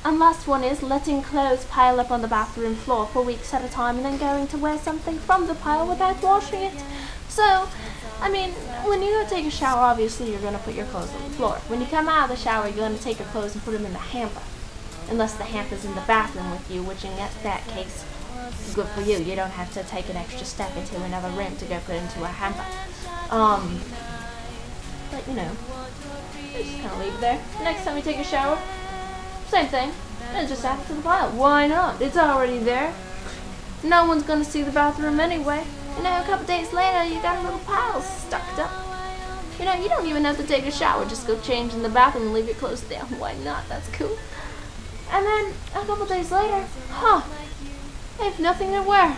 And last one is letting clothes pile up on the bathroom floor for weeks at a time and then going to wear something from the pile without washing it. So, I mean, when you go take a shower, obviously you're going to put your clothes on the floor. When you come out of the shower, you're going to take your clothes and put them in the hamper. Unless the hamper's in the bathroom with you, which in that case, good for you. You don't have to take an extra step into another room to go put into a hamper. But you know, you just kind of leave it there. Next time you take a shower, same thing. And just add it to the pile. Why not? It's already there. No one's gonna see the bathroom anyway. You know, a couple days later, you got a little pile stuck up. You know, you don't even have to take a shower. Just go change in the bathroom and leave your clothes down. Why not? That's cool. And then a couple days later, I have nothing to wear.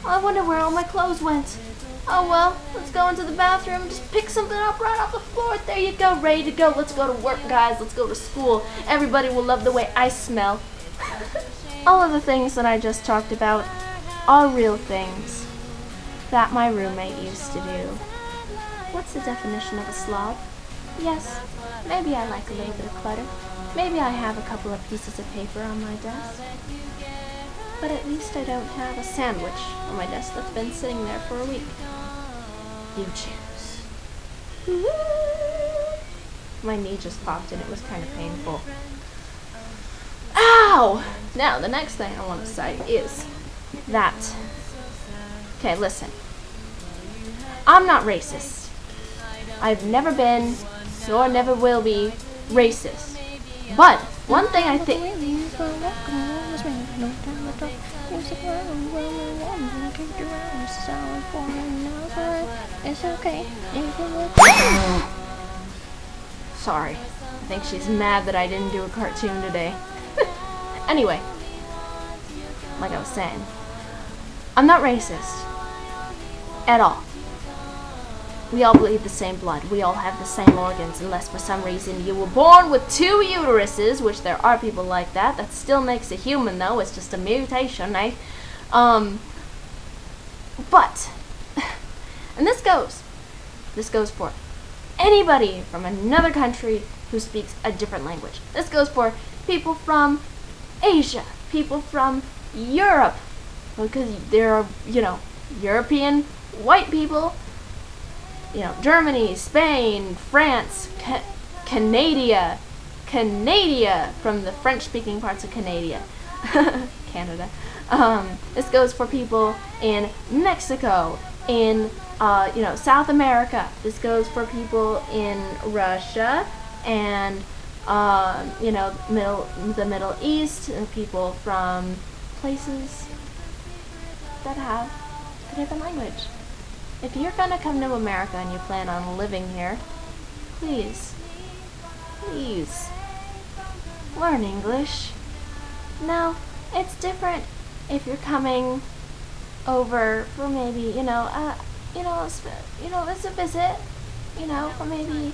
I wonder where all my clothes went. Oh well, let's go into the bathroom and just pick something up right off the floor. There you go, ready to go. Let's go to work, guys. Let's go to school. Everybody will love the way I smell. All of the things that I just talked about are real things that my roommate used to do. What's the definition of a slob? Yes, maybe I like a little bit of clutter. Maybe I have a couple of pieces of paper on my desk. But at least I don't have a sandwich on my desk that's been sitting there for a week. You choose. My knee just popped and it was kind of painful. Ow! Now, the next thing I want to say is that... Okay, listen. I'm not racist. I've never been, nor never will be, racist. But one thing I think... Sorry. I think she's mad that I didn't do a cartoon today. Anyway, like I was saying, I'm not racist. At all. We all bleed the same blood. We all have the same organs, unless for some reason you were born with 2 uteruses, which there are people like that. That still makes a human, though. It's just a mutation, eh? But, and this goes for anybody from another country who speaks a different language. This goes for people from Asia, people from Europe, because there are, you know, European white people. You know, Germany, Spain, France, Canada, from the French-speaking parts of Canada, Canada. This goes for people in Mexico, in South America. This goes for people in Russia and the Middle East, and people from places that have a different language. If you're gonna come to America and you plan on living here, please, learn English. Now, it's different if you're coming over for maybe, it's a visit, for maybe,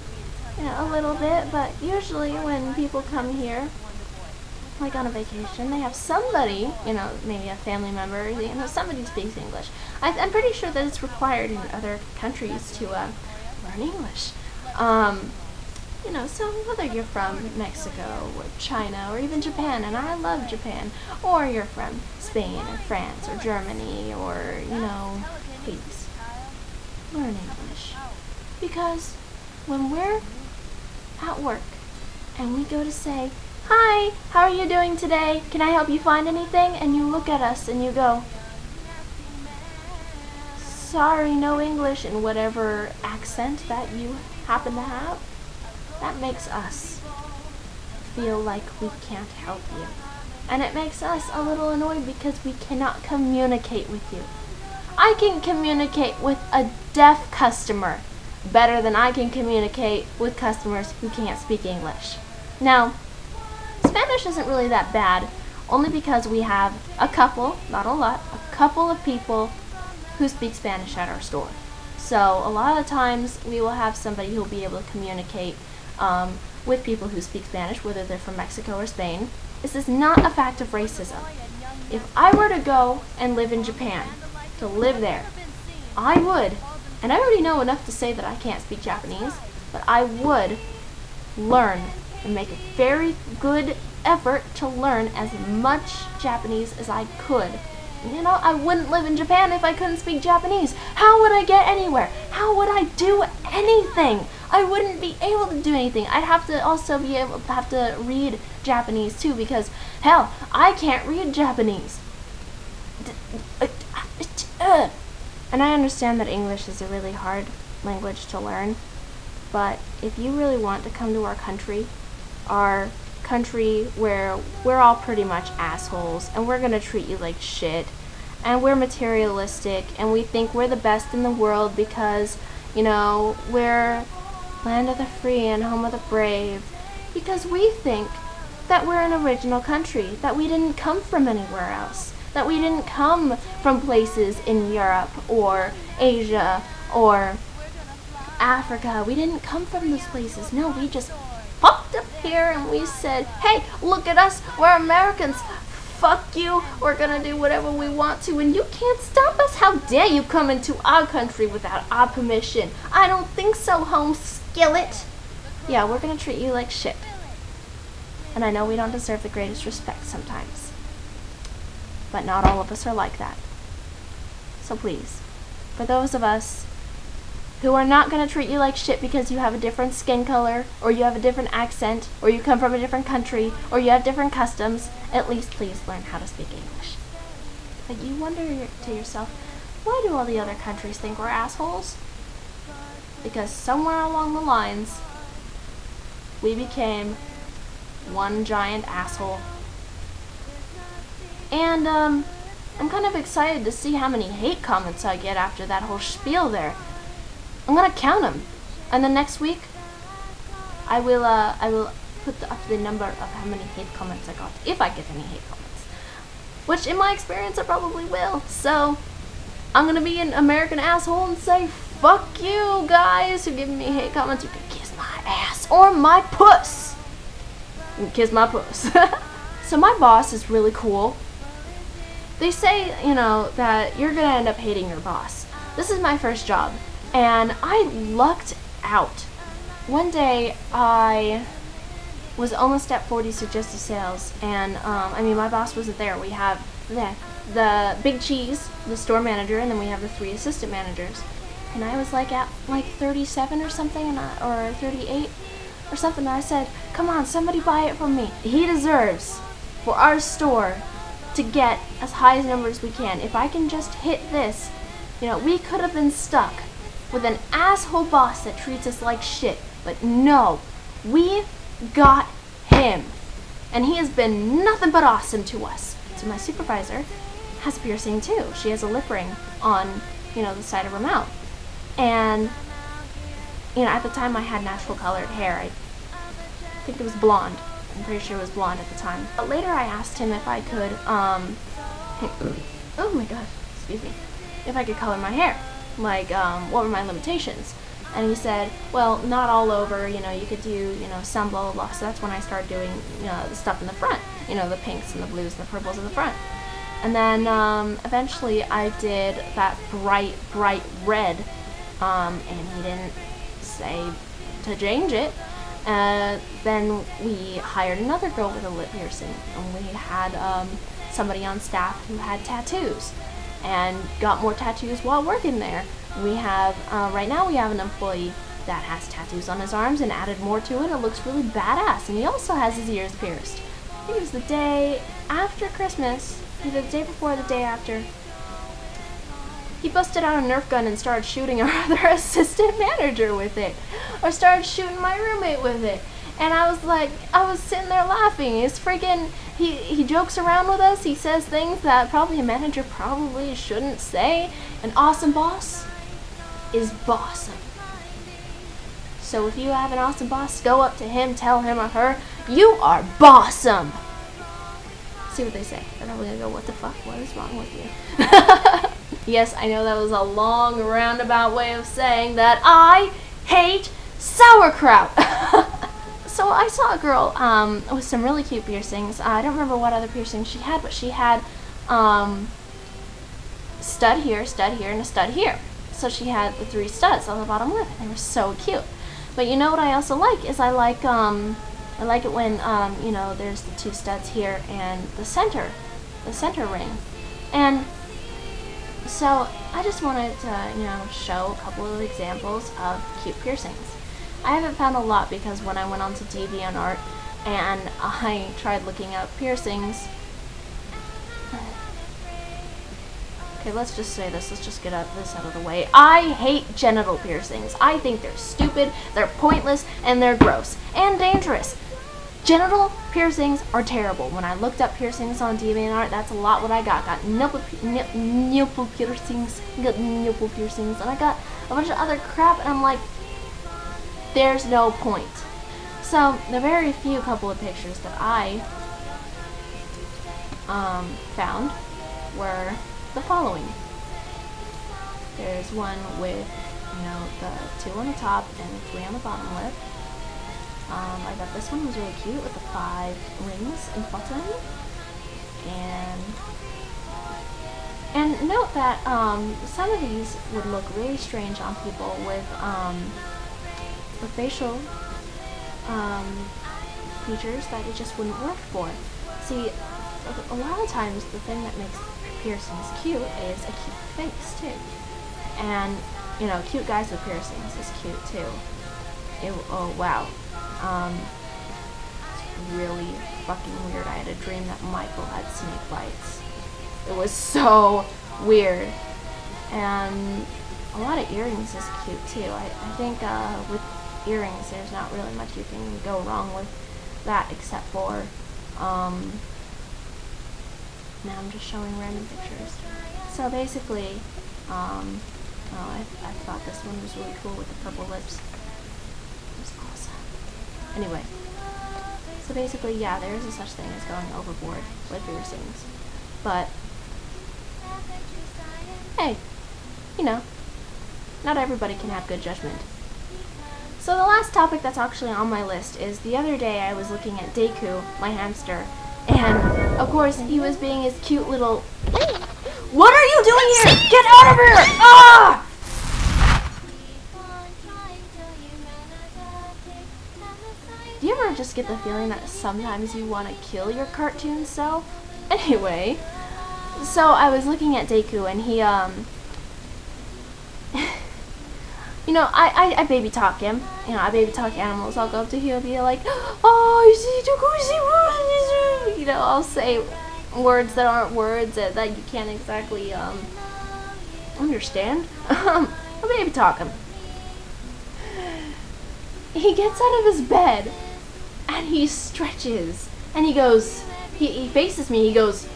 a little bit, but usually when people come here, like on a vacation, they have somebody, maybe a family member, somebody who speaks English. I'm pretty sure that it's required in other countries to learn English. So whether you're from Mexico or China or even Japan, and I love Japan, or you're from Spain or France or Germany or, please, learn English. Because when we're at work and we go to say, "Hi, how are you doing today? Can I help you find anything?" And you look at us and you go, "Sorry, no English," in whatever accent that you happen to have, that makes us feel like we can't help you. And it makes us a little annoyed because we cannot communicate with you. I can communicate with a deaf customer better than I can communicate with customers who can't speak English. Now, Spanish isn't really that bad, only because we have a couple, not a lot, a couple of people who speak Spanish at our store. So a lot of times we will have somebody who will be able to communicate with people who speak Spanish, whether they're from Mexico or Spain. This is not a fact of racism. If I were to go and live in Japan, to live there, I would, and I already know enough to say that I can't speak Japanese, but I would learn and make a very good effort to learn as much Japanese as I could. You know, I wouldn't live in Japan if I couldn't speak Japanese. How would I get anywhere? How would I do anything? I wouldn't be able to do anything. I'd have to also have to read Japanese too, because hell, I can't read Japanese. And I understand that English is a really hard language to learn, but if you really want to come to our country where we're all pretty much assholes and we're gonna treat you like shit, and we're materialistic and we think we're the best in the world because, you know, we're land of the free and home of the brave, because we think that we're an original country, that we didn't come from anywhere else, that we didn't come from places in Europe or Asia or Africa. We didn't come from those places. No, we just popped up here and we said, hey, look at us, we're Americans. Fuck you, we're gonna do whatever we want to and you can't stop us. How dare you come into our country without our permission? I don't think so, home skillet. Yeah, we're gonna treat you like shit. And I know we don't deserve the greatest respect sometimes, but not all of us are like that. So please, for those of us who are not going to treat you like shit because you have a different skin color, or you have a different accent, or you come from a different country, or you have different customs, at least please learn how to speak English. But you wonder to yourself, why do all the other countries think we're assholes? Because somewhere along the lines, we became one giant asshole. And I'm kind of excited to see how many hate comments I get after that whole spiel there. I'm gonna count them, and then next week I will put up the number of how many hate comments I got, if I get any hate comments, which in my experience I probably will. So I'm gonna be an American asshole and say, fuck you guys who give me hate comments. You can kiss my ass or my puss. You can kiss my puss. So my boss is really cool. They say, you know, that you're gonna end up hating your boss. This is my first job, and I lucked out. One day, I was almost at 40 suggested sales, and my boss wasn't there. We have the big cheese, the store manager, and then we have the 3 assistant managers. And I was like at 37 or something, or 38 or something. And I said, "Come on, somebody buy it from me." He deserves for our store to get as high as numbers we can. If I can just hit this, you know, we could have been stuck with an asshole boss that treats us like shit. But no, we got him. And he has been nothing but awesome to us. So my supervisor has a piercing too. She has a lip ring on, you know, the side of her mouth. And, you know, at the time I had natural colored hair. I think it was blonde. I'm pretty sure it was blonde at the time. But later I asked him if I could, oh my god, excuse me, if I could color my hair. Like, what were my limitations? And he said, well, not all over, you know, you could do, you know, some blah, blah, blah. So that's when I started doing, you know, the stuff in the front. You know, the pinks and the blues and the purples in the front. And then, eventually I did that bright, bright red, and he didn't say to change it. Then we hired another girl with a lip piercing, and we had, somebody on staff who had tattoos and got more tattoos while working there. We have, right now we have an employee that has tattoos on his arms and added more to it. It looks really badass, and he also has his ears pierced. I think it was the day after Christmas, either the day before or the day after. He busted out a Nerf gun and started shooting our other assistant manager with it. Or started shooting my roommate with it. And I was sitting there laughing. It's freaking, he jokes around with us. He says things that probably a manager probably shouldn't say. An awesome boss is bossum. So if you have an awesome boss, go up to him, tell him or her, you are bossum. See what they say. They're probably gonna go, what the fuck? What is wrong with you? Yes, I know that was a long roundabout way of saying that I hate sauerkraut. So I saw a girl with some really cute piercings. I don't remember what other piercings she had, but she had stud here, and a stud here. So she had the 3 studs on the bottom lip, and they were so cute. But you know what I also like is I like I like it when, you know, there's the two studs here and the center ring. And so I just wanted to, you know, show a couple of examples of cute piercings. I haven't found a lot because when I went onto DeviantArt and I tried looking up piercings. Okay, let's just say this. Let's just get this out of the way. I hate genital piercings. I think they're stupid, they're pointless, and they're gross and dangerous. Genital piercings are terrible. When I looked up piercings on DeviantArt, that's a lot what I got. Got nipple piercings, and I got a bunch of other crap, and I'm like, there's no point. So the very few couple of pictures that I found were the following. There's one with, you know, the 2 on the top and 3 on the bottom lip. I thought this one was really cute with the 5 rings and button. And note that some of these would look really strange on people with facial features that it just wouldn't work for. See, a lot of times the thing that makes piercings cute is a cute face too. And, you know, cute guys with piercings is cute too. Oh wow. It's really fucking weird. I had a dream that Michael had snake bites. It was so weird. And a lot of earrings is cute too. I think with earrings there's not really much you can go wrong with that except for now I'm just showing random pictures. So basically, I thought this one was really cool with the purple lips. It was awesome. Anyway, so basically, yeah, there is a such thing as going overboard with piercings. But, hey, you know, not everybody can have good judgment. So the last topic that's actually on my list is the other day I was looking at Deku, my hamster, and of course he was being his cute little... What are you doing here? Get out of here! Ah! Do you ever just get the feeling that sometimes you want to kill your cartoon self? Anyway, so I was looking at Deku and he, you know, I baby talk him. You know, I baby talk animals. I'll go up to him and be like, oh, you see, you know, I'll say words that aren't words that you can't exactly, understand. I'll baby talk him. He gets out of his bed and he stretches and he goes, he faces me, he goes,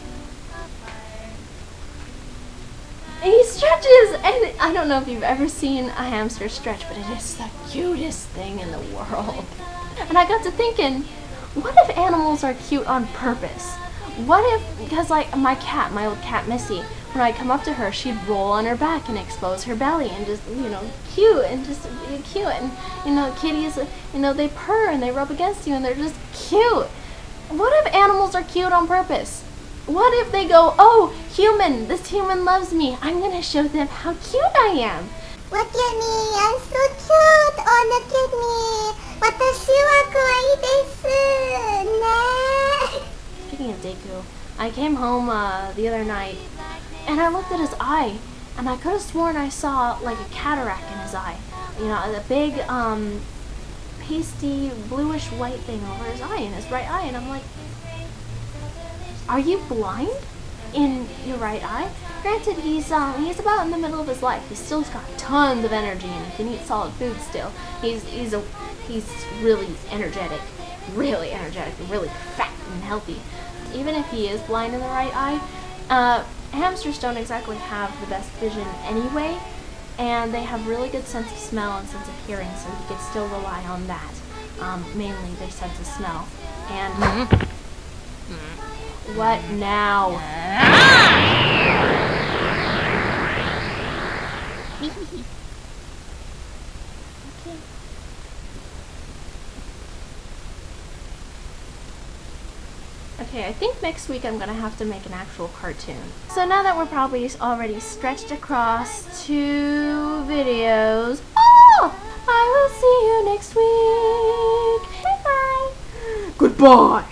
he stretches, and I don't know if you've ever seen a hamster stretch, but it is the cutest thing in the world. And I got to thinking, what if animals are cute on purpose? What if, because like my cat, my old cat Missy, when I come up to her, she'd roll on her back and expose her belly and just, you know, cute and just be cute. And, you know, kitties, you know, they purr and they rub against you and they're just cute. What if animals are cute on purpose? What if they go, oh, human, this human loves me. I'm going to show them how cute I am. Look at me, I'm so cute. Oh, look at me. Watashi wa kawaii desu. Ne. Speaking of Deku, I came home the other night and I looked at his eye and I could have sworn I saw like a cataract in his eye. You know, a big pasty bluish white thing over his eye, in his right eye, and I'm like, are you blind in your right eye? Granted, he's about in the middle of his life. He's still got tons of energy and he can eat solid food still. He's really energetic, really fat and healthy. Even if he is blind in the right eye, hamsters don't exactly have the best vision anyway, and they have really good sense of smell and sense of hearing, so he could still rely on that, mainly their sense of smell. And what now? Okay, I think next week I'm gonna have to make an actual cartoon. So now that we're probably already stretched across 2 videos, I will see you next week. Bye bye. Goodbye.